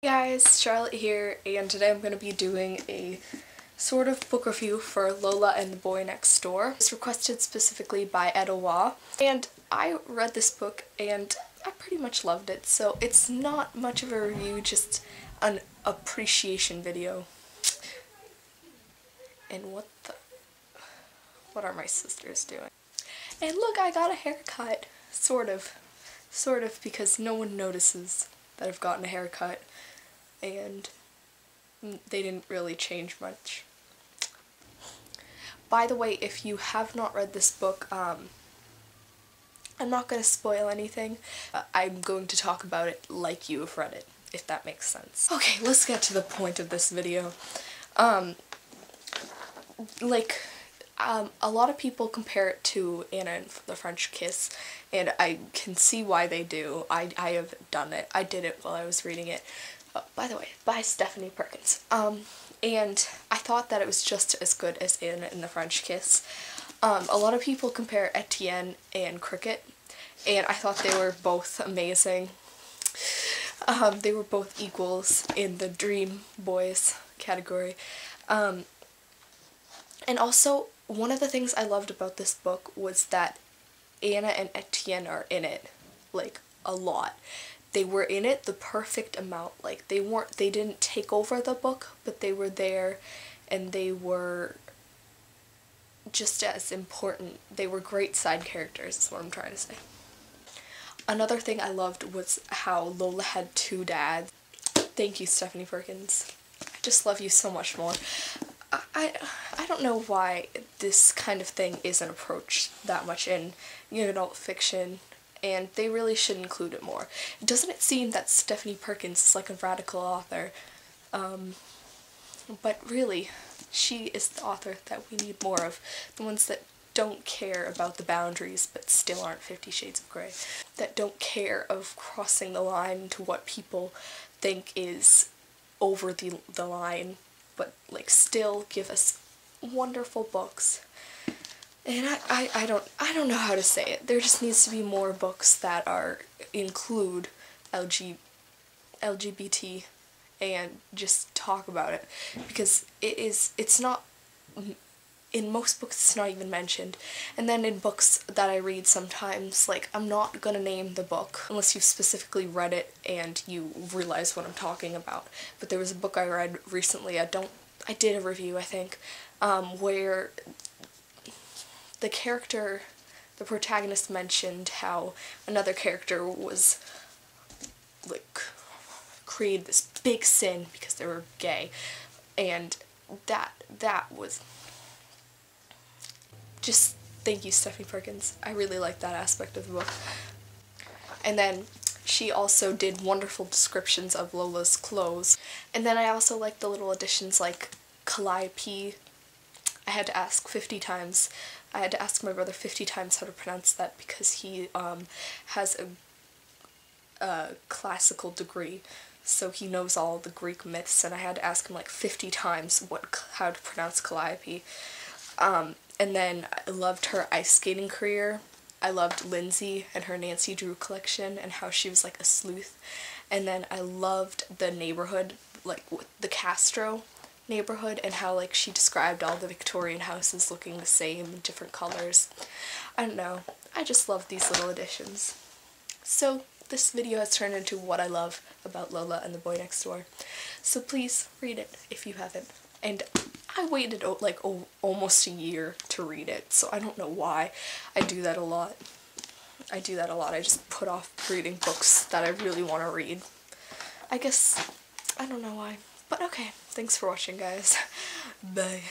Hey guys, Charlotte here, and today I'm going to be doing a sort of book review for Lola and the Boy Next Door. It's requested specifically by Etowah, and I read this book and I pretty much loved it, so it's not much of a review, just an appreciation video. And what are my sisters doing? And look, I got a haircut, sort of, because no one notices that I've gotten a haircut. And they didn't really change much. By the way, if you have not read this book, I'm not going to spoil anything. I'm going to talk about it like you have read it, if that makes sense. Okay, let's get to the point of this video. A lot of people compare it to Anna and the French Kiss, and I can see why they do. I have done it. I did it while I was reading it. By the way, by Stephanie Perkins. And I thought that it was just as good as Anna and the French Kiss. A lot of people compare Etienne and Cricket, and I thought they were both amazing. They were both equals in the Dream Boys category. And also, one of the things I loved about this book was that Anna and Etienne are in it, like, a lot. They were in it the perfect amount. Like, they didn't take over the book, but they were there, and they were just as important. They were great side characters, is what I'm trying to say. Another thing I loved was how Lola had two dads. Thank you, Stephanie Perkins. I just love you so much more. I don't know why this kind of thing isn't approached that much in young adult fiction, and they really should include it more. Doesn't it seem that Stephanie Perkins is like a radical author? But really, she is the author that we need more of. The ones that don't care about the boundaries but still aren't 50 Shades of Grey. That don't care of crossing the line to what people think is over the line, but like still give us wonderful books. And I don't know how to say it. There just needs to be more books that include LGBT and just talk about it, because it's not, in most books it's not even mentioned. And then in books that I read sometimes, like, I'm not gonna name the book unless you've specifically read it and you realize what I'm talking about. But there was a book I read recently, I did a review, I think, where the protagonist mentioned how another character was, like, created this big sin because they were gay, and that was just, thank you, Stephanie Perkins. I really like that aspect of the book. And then she also did wonderful descriptions of Lola's clothes. And then I also like the little additions like Calliope. I had to ask 50 times. I had to ask my brother 50 times how to pronounce that because he has a classical degree, so he knows all the Greek myths, and I had to ask him like 50 times how to pronounce Calliope. And then I loved her ice skating career. I loved Lindsay and her Nancy Drew collection and how she was like a sleuth. And then I loved the neighborhood, like the Castro neighborhood, and how like she described all the Victorian houses looking the same, different colors. I don't know, I just love these little additions. So this video has turned into what I love about Lola and the Boy Next Door. So please read it if you haven't. And I waited like almost a year to read it, so I don't know why. I do that a lot. I just put off reading books that I really want to read. I guess, I don't know why. But okay, thanks for watching, guys. Bye.